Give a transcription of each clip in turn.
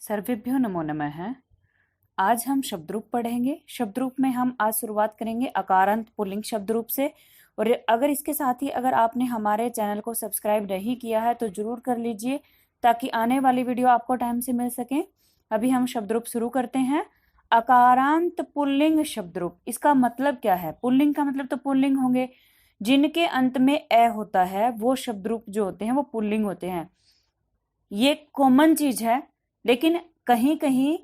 सर्वेभ्यो नमो नमः। आज हम शब्द रूप पढ़ेंगे। शब्द रूप में हम आज शुरुआत करेंगे अकारांत पुल्लिंग शब्द रूप से। और अगर इसके साथ ही अगर आपने हमारे चैनल को सब्सक्राइब नहीं किया है तो जरूर कर लीजिए, ताकि आने वाली वीडियो आपको टाइम से मिल सके। अभी हम शब्द रूप शुरू करते हैं। अकारांत पुल्लिंग शब्द रूप, इसका मतलब क्या है? पुल्लिंग का मतलब तो पुल्लिंग होंगे, जिनके अंत में ए होता है वो शब्द रूप जो होते हैं वो पुल्लिंग होते हैं। ये कॉमन चीज है, लेकिन कहीं कहीं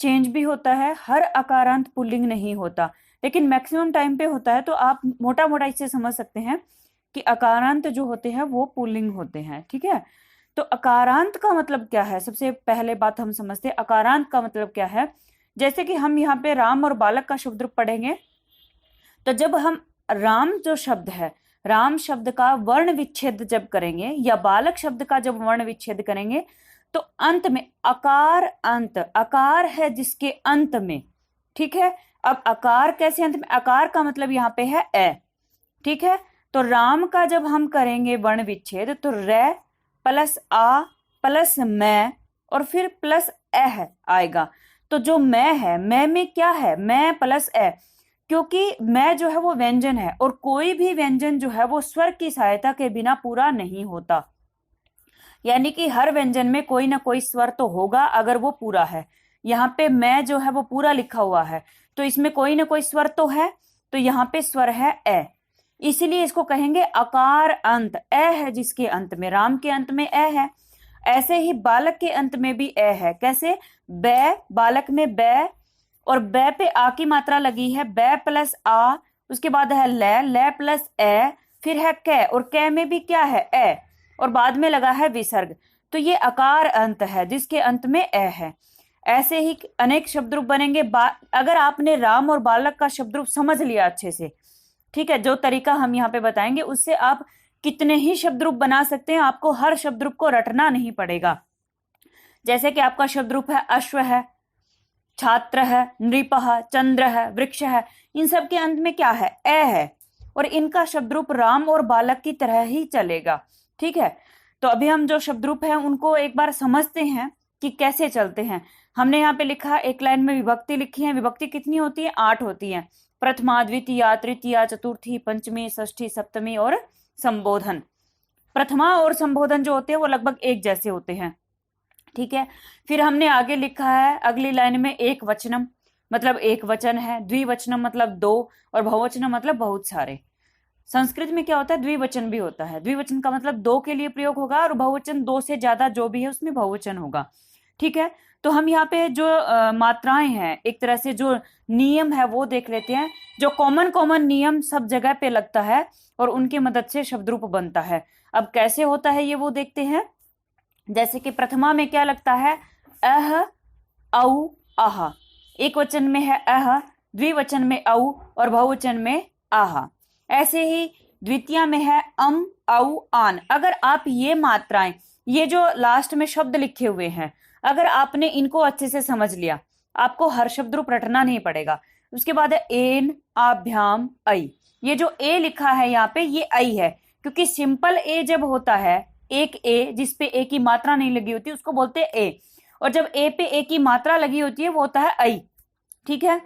चेंज भी होता है। हर अकारांत पुल्लिंग नहीं होता, लेकिन मैक्सिमम टाइम पे होता है। तो आप मोटा मोटा इससे समझ सकते हैं कि अकारांत जो होते हैं वो पुल्लिंग होते हैं। ठीक है, तो अकारांत का मतलब क्या है? सबसे पहले बात हम समझते हैं अकारांत का मतलब क्या है। जैसे कि हम यहाँ पे राम और बालक का शब्द रूप पढ़ेंगे, तो जब हम राम जो शब्द है, राम शब्द का वर्ण विच्छेद जब करेंगे या बालक शब्द का जब वर्ण विच्छेद करेंगे, तो अंत में अकार, अंत अकार है जिसके अंत में। ठीक है, अब अकार कैसे अंत में? अकार का मतलब यहाँ पे है ए। ठीक है, तो राम का जब हम करेंगे वर्ण विच्छेद तो रे प्लस आ प्लस मैं और फिर प्लस एह आएगा। तो जो मैं है, मैं में क्या है? मैं प्लस ए, क्योंकि मैं जो है वो व्यंजन है और कोई भी व्यंजन जो है वो स्वर की सहायता के बिना पूरा नहीं होता। यानी कि हर व्यंजन में कोई ना कोई स्वर तो होगा अगर वो पूरा है। यहाँ पे मैं जो है वो पूरा लिखा हुआ है, तो इसमें कोई ना कोई स्वर तो है, तो यहाँ पे स्वर है ए, इसीलिए इसको कहेंगे अकार अंत। ए है जिसके अंत में, राम के अंत में ए है। ऐसे ही बालक के अंत में भी ए है। कैसे? बै, बालक में बै, और बै पे आ की मात्रा लगी है, बै प्लस आ, उसके बाद है ले प्लस ए, फिर है कै, और कै में भी क्या है? ए, और बाद में लगा है विसर्ग। तो ये अकार अंत है जिसके अंत में ए है। ऐसे ही अनेक शब्द रूप बनेंगे। अगर आपने राम और बालक का शब्द रूप समझ लिया अच्छे से, ठीक है, जो तरीका हम यहाँ पे बताएंगे उससे आप कितने ही शब्द रूप बना सकते हैं। आपको हर शब्द रूप को रटना नहीं पड़ेगा। जैसे कि आपका शब्द रूप है अश्व है, छात्र है, नृपः, चंद्र है, वृक्ष है, इन सब के अंत में क्या है? ए है, और इनका शब्द रूप राम और बालक की तरह ही चलेगा। ठीक है, तो अभी हम जो शब्द रूप है उनको एक बार समझते हैं कि कैसे चलते हैं। हमने यहाँ पे लिखा, एक लाइन में विभक्ति लिखी है। विभक्ति कितनी होती है? 8 होती है। प्रथमा, द्वितीया, तृतीया, चतुर्थी, पंचमी, षष्ठी, सप्तमी और संबोधन। प्रथमा और संबोधन जो होते हैं वो लगभग एक जैसे होते हैं। ठीक है, फिर हमने आगे लिखा है अगली लाइन में एक वचनम मतलब एक वचन है, द्विवचनम मतलब दो, और बहुवचनम मतलब बहुत सारे। संस्कृत में क्या होता है? द्विवचन भी होता है। द्विवचन का मतलब दो के लिए प्रयोग होगा, और बहुवचन दो से ज्यादा जो भी है उसमें बहुवचन होगा। ठीक है, तो हम यहाँ पे जो मात्राएं हैं, एक तरह से जो नियम है वो देख लेते हैं। जो कॉमन नियम सब जगह पे लगता है और उनकी मदद से शब्द रूप बनता है। अब कैसे होता है ये वो देखते हैं। जैसे कि प्रथमा में क्या लगता है? अह, औ, आह। एक वचन में है अह, द्विवचन में औ और बहुवचन में आह। ऐसे ही द्वितीय में है औ, आन। अगर आप ये मात्राएं, ये जो लास्ट में शब्द लिखे हुए हैं, अगर आपने इनको अच्छे से समझ लिया, आपको हर शब्द रूप रटना नहीं पड़ेगा। उसके बाद है एन, आभ्याम, ऐ। ये जो ए लिखा है यहाँ पे, ये ऐ है, क्योंकि सिंपल ए जब होता है, एक ए जिसपे ए की मात्रा नहीं लगी होती उसको बोलते हैं ए, और जब ए पे ए की मात्रा लगी होती है वो होता है ऐ। ठीक है,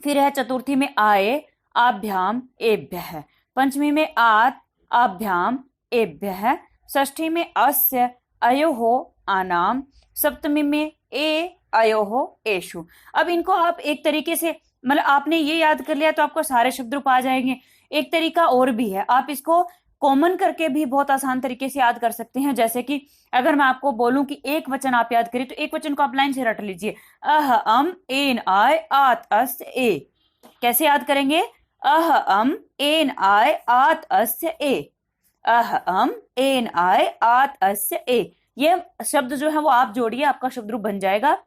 फिर है चतुर्थी में आए, आभ्याम, एभ्य है। पंचमी में आत, आभ्याम, एभ्य है। षष्ठी में अस्य, अयोहो, आनाम। सप्तमी में ए, अयोहो, एषु। अब इनको आप एक तरीके से, मतलब आपने ये याद कर लिया तो आपको सारे शब्द रूप आ जाएंगे। एक तरीका और भी है, आप इसको कॉमन करके भी बहुत आसान तरीके से याद कर सकते हैं। जैसे कि अगर मैं आपको बोलूं कि एक वचन आप याद करिए, तो एक वचन को आप लाइन से रट लीजिए। अह, अम, एन, आय, आत, अस, ए। कैसे याद करेंगे? अह, अम, एन, आय, आत, अस्य, ए। अह, अम, एन, आय, आत, अस्य, ए। ये शब्द जो है वो आप जोड़िए, आपका शब्द रूप बन जाएगा।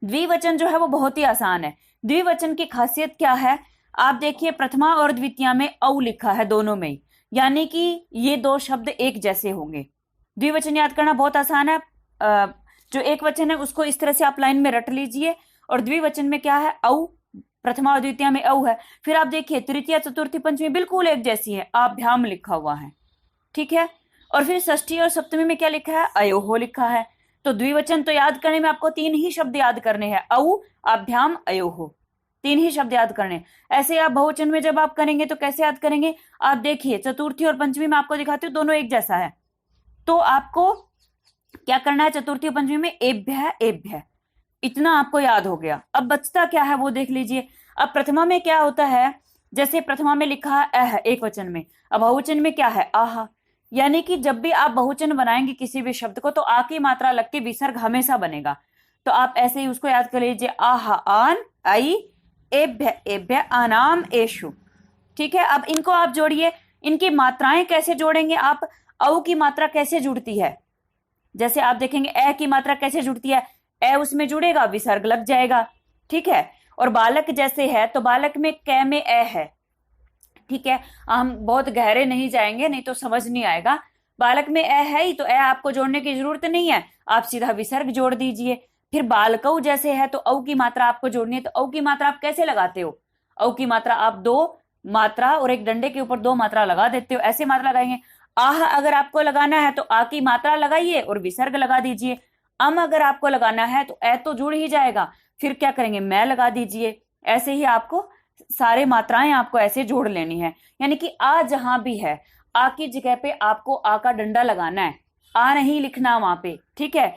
द्विवचन जो है वो बहुत ही आसान है। द्विवचन की खासियत क्या है? आप देखिए, प्रथमा और द्वितीय में औ लिखा है दोनों में, यानी कि ये दो शब्द एक जैसे होंगे। द्विवचन याद करना बहुत आसान है। जो एक वचन है उसको इस तरह से आप लाइन में रट लीजिए, और द्विवचन में क्या है? औ। प्रथमा और द्वितीय में औ है। फिर आप देखिए तृतीय, चतुर्थी, पंचमी बिल्कुल एक जैसी है, आभ्याम लिखा हुआ है। ठीक है, और फिर षष्ठी और सप्तमी में क्या लिखा है? अयोहो लिखा है। तो द्विवचन तो याद करने में आपको 3 ही शब्द याद करने हैं, औ, अभ्याम, अयोः, 3 ही शब्द याद करने। ऐसे आप बहुवचन में जब आप करेंगे तो कैसे याद करेंगे, आप देखिए चतुर्थी और पंचमी में आपको दिखाती हूँ, दोनों एक जैसा है। तो आपको क्या करना है, चतुर्थी और पंचमी में एभ्य एभ्य, इतना आपको याद हो गया। अब बचता क्या है वो देख लीजिए। अब प्रथमा में क्या होता है, जैसे प्रथमा में लिखा है अह एक वचन में, अब बहुवचन में क्या है, आह। यानी कि जब भी आप बहुवचन बनाएंगे किसी भी शब्द को तो आ की मात्रा लग के विसर्ग हमेशा बनेगा। तो आप ऐसे ही उसको याद कर लीजिए, आह आन आई, एभ्य एभ्य आनाम एषु। ठीक है, अब इनको आप जोड़िए, इनकी मात्राएं कैसे जोड़ेंगे आप, औ की मात्रा कैसे जुड़ती है, जैसे आप देखेंगे ए की मात्रा कैसे जुड़ती है, ए उसमें जुड़ेगा विसर्ग लग जाएगा। ठीक है, और बालक जैसे है तो बालक में कै में ए है। ठीक है, हम बहुत गहरे नहीं जाएंगे नहीं तो समझ नहीं आएगा। बालक में ए है ही तो ए आपको जोड़ने की जरूरत नहीं है, आप सीधा विसर्ग जोड़ दीजिए। फिर बालकऊ जैसे है तो औ की मात्रा आपको जोड़नी है, तो औ की मात्रा आप कैसे लगाते हो, औ की मात्रा आप 2 मात्रा और एक डंडे के ऊपर 2 मात्रा लगा देते हो, ऐसे मात्रा लगाएंगे। आह अगर आपको लगाना है तो आ की मात्रा लगाइए और विसर्ग लगा दीजिए। अम अगर आपको लगाना है तो ए तो जुड़ ही जाएगा, फिर क्या करेंगे, मैं लगा दीजिए। ऐसे ही आपको सारे मात्राएं आपको ऐसे जोड़ लेनी है। यानी कि आ जहां भी है, आ की जगह पे आपको आ का डंडा लगाना है, आ नहीं लिखना वहां पे। ठीक है,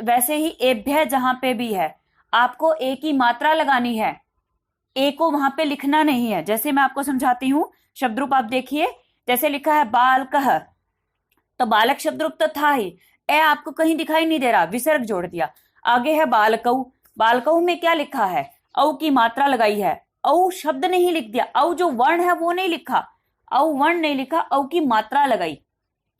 वैसे ही एभ्य जहां पे भी है आपको ए की मात्रा लगानी है, ए को वहां पे लिखना नहीं है। जैसे मैं आपको समझाती हूँ, शब्द रूप आप देखिए, जैसे लिखा है बालकः, तो बालक शब्द रूप तो था ही, ए आपको कहीं दिखाई नहीं दे रहा, विसर्ग जोड़ दिया। आगे है बालकऊ, बालकऊ में क्या लिखा है, औ की मात्रा लगाई है, औ शब्द नहीं लिख दिया, औ जो वर्ण है वो नहीं लिखा, औ वर्ण नहीं लिखा, औ की मात्रा लगाई।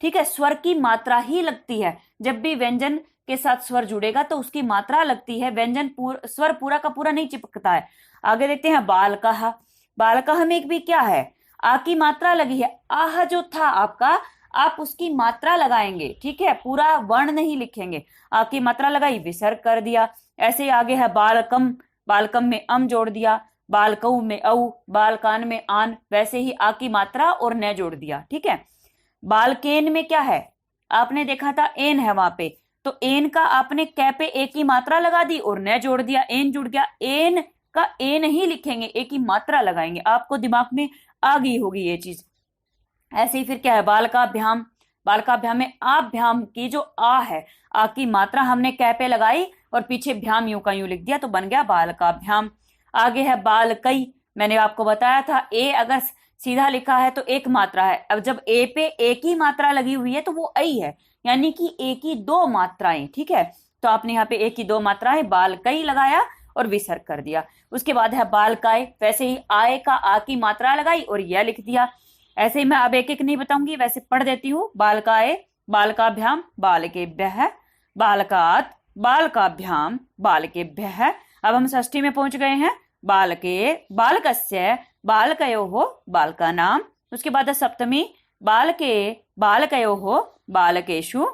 ठीक है, स्वर की मात्रा ही लगती है, जब भी व्यंजन के साथ स्वर जुड़ेगा तो उसकी मात्रा लगती है, व्यंजन स्वर पूरा का पूरा नहीं चिपकता है। आगे देखते हैं बालकः, बालकः में भी क्या है, आ की मात्रा लगी है, आह जो था आपका आप उसकी मात्रा लगाएंगे। ठीक है, पूरा वर्ण नहीं लिखेंगे, आ की मात्रा लगाई विसर्ग कर दिया। ऐसे ही आगे है बालकम, बालकम में अम जोड़ दिया, बालकऊ में औ, बालकान में आन, वैसे ही आ की मात्रा और न जोड़ दिया। ठीक है, बालकेन में क्या है, आपने देखा था एन है वहां पे, तो एन का आपने कै पे ए की मात्रा लगा दी और न जोड़ दिया, एन जुड़ गया। एन का ए नहीं लिखेंगे, ए की मात्रा लगाएंगे, आपको दिमाग में आ गई होगी ये चीज। ऐसे ही फिर क्या है बालकाभ्याम, बालकाभ्याम में आभ्याम की जो आ है, आ की मात्रा हमने कै पे लगाई और पीछे भ्याम यूं का यूं लिख दिया तो बन गया बालकाभ्याम। आगे है बालकई, मैंने आपको बताया था ए अगर सीधा लिखा है तो एक मात्रा है, अब जब ए पे एक ही मात्रा लगी हुई है तो वो ऐ है, यानी कि ए की 2 मात्राएं। ठीक है, तो आपने यहाँ पे ए की 2 मात्राएं बालकई लगाया और विसर्ग कर दिया। उसके बाद है बालकाय, वैसे ही आय का आ की मात्रा लगाई और यह लिख दिया। ऐसे ही मैं अब एक एक नहीं बताऊंगी, वैसे पढ़ देती हूँ। बालकाय, बालकाभ्याम, बालकेभ्यः, बालकात्, बालकाभ्याम, बालकेभ्यः। अब हम षष्ठी में पहुंच गए हैं, बालके, बालकस्य, बालकयोः, बालकानां। उसके बाद है सप्तमी, बालके, बालकयोः, बालकेषु।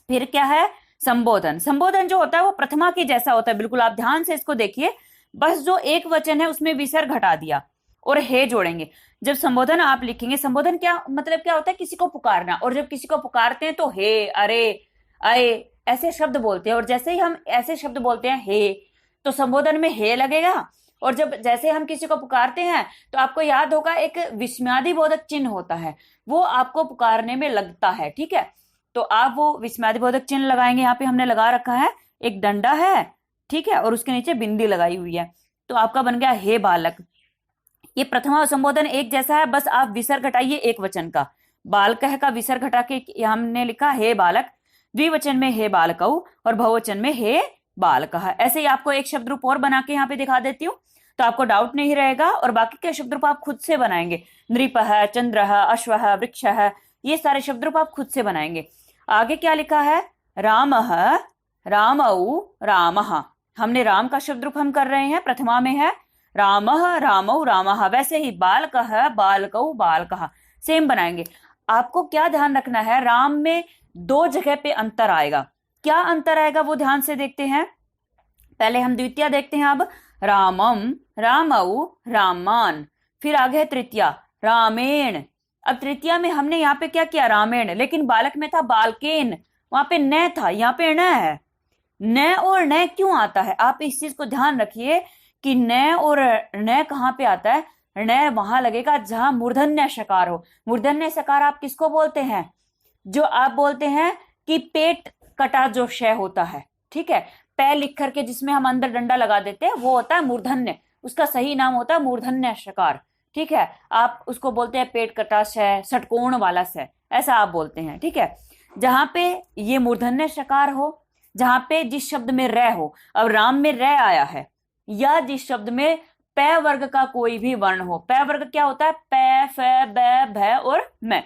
फिर क्या है संबोधन, संबोधन जो होता है वो प्रथमा के जैसा होता है, बिल्कुल आप ध्यान से इसको देखिए। बस जो एक वचन है उसमें विसर्ग हटा दिया और हे जोड़ेंगे। जब संबोधन आप लिखेंगे, संबोधन क्या मतलब क्या होता है, किसी को पुकारना, और जब किसी को पुकारते हैं तो हे, अरे, अये ऐसे शब्द बोलते हैं, और जैसे ही हम ऐसे शब्द बोलते हैं हे, तो संबोधन में हे लगेगा। और जब जैसे हम किसी को पुकारते हैं तो आपको याद होगा एक विस्मयादि बोधक चिन्ह होता है, वो आपको पुकारने में लगता है। ठीक है, तो आप वो विस्मयादि बोधक चिन्ह लगाएंगे। यहाँ पे हमने लगा रखा है, एक डंडा है, ठीक है, और उसके नीचे बिंदी लगाई हुई है, तो आपका बन गया हे बालक। ये प्रथमा संबोधन एक जैसा है, बस आप विसर्ग हटाइए एक वचन का, बालकः का विसर्ग हटा के हमने लिखा हे बालक, द्विवचन में हे बालकऊ और बहुवचन में हे बालकः। ऐसे ही आपको एक शब्द रूप और बना के यहाँ पे दिखा देती हूँ, तो आपको डाउट नहीं रहेगा, और बाकी के शब्द रूप आप खुद से बनाएंगे। नृपः, चंद्रः, अश्वः, वृक्षः, ये सारे शब्द रूप आप खुद से बनाएंगे। आगे क्या लिखा है, रामः, रामौ, रामः। हमने राम का शब्द रूप हम कर रहे हैं, प्रथमा में है रामः, रामौ, रामः। वैसे ही बालकः, बालकौ, बालकः, सेम बनाएंगे। आपको क्या ध्यान रखना है, राम में 2 जगह पे अंतर आएगा। क्या अंतर आएगा वो ध्यान से देखते हैं। पहले हम द्वितीय देखते हैं। अब रामम, रामौ, रामान। फिर आगे है तृतीया, रामेण। अब तृतीया में हमने यहाँ पे क्या किया, रामेण, लेकिन बालक में था बालकेन, वहां पे न था, यहाँ पे न है। न और न क्यों आता है, आप इस चीज को ध्यान रखिए कि न और न कहाँ पे आता है। न वहां लगेगा जहां मूर्धन्य शकार हो। मूर्धन्य शकार आप किसको बोलते हैं, जो आप बोलते हैं कि पेट कटा जो शय होता है, ठीक है, पै लिख करके जिसमें हम अंदर डंडा लगा देते हैं वो होता है मूर्धन्य, उसका सही नाम होता है मूर्धन्य शकार, ठीक है। आप उसको बोलते हैं पेट कटा शय, षटकोण वाला शय, ऐसा आप बोलते हैं, ठीक है। जहां पे ये मूर्धन्य शकार हो, जहां पे जिस शब्द में र हो, अब राम में र आया है, या जिस शब्द में पै वर्ग का कोई भी वर्ण हो, पै वर्ग क्या होता है, पै फै बै भै और मैं,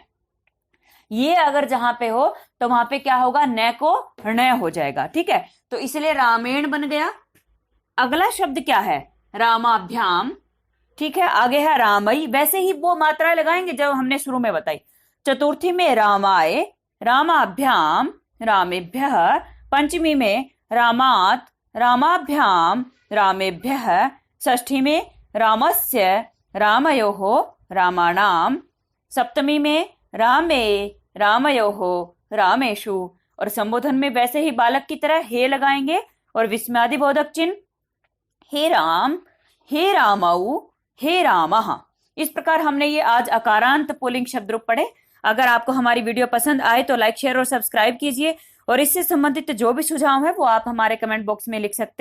ये अगर जहां पे हो तो वहां पे क्या होगा, न को ण हो जाएगा, ठीक है। तो इसलिए रामेण बन गया। अगला शब्द क्या है, रामाभ्याम, ठीक है। आगे है रामई, वैसे ही वो मात्राएं लगाएंगे जो हमने शुरू में बताई। चतुर्थी में रामाय, रामाभ्याम, रामेभ्यः। पंचमी में रामात्, रामाभ्याम, रामेभ्यः। षष्ठी में रामस्य, रामयोः, रामाणाम। सप्तमी में रामे, रामयोः, रामेषु। और संबोधन में वैसे ही बालक की तरह हे लगाएंगे और विस्मयादिबोधक चिन्ह, हे राम, हे रामौ, हे रामः। इस प्रकार हमने ये आज अकारांत पुल्लिंग शब्द रूप पढ़े। अगर आपको हमारी वीडियो पसंद आए तो लाइक, शेयर और सब्सक्राइब कीजिए, और इससे संबंधित जो भी सुझाव है वो आप हमारे कमेंट बॉक्स में लिख सकते हैं।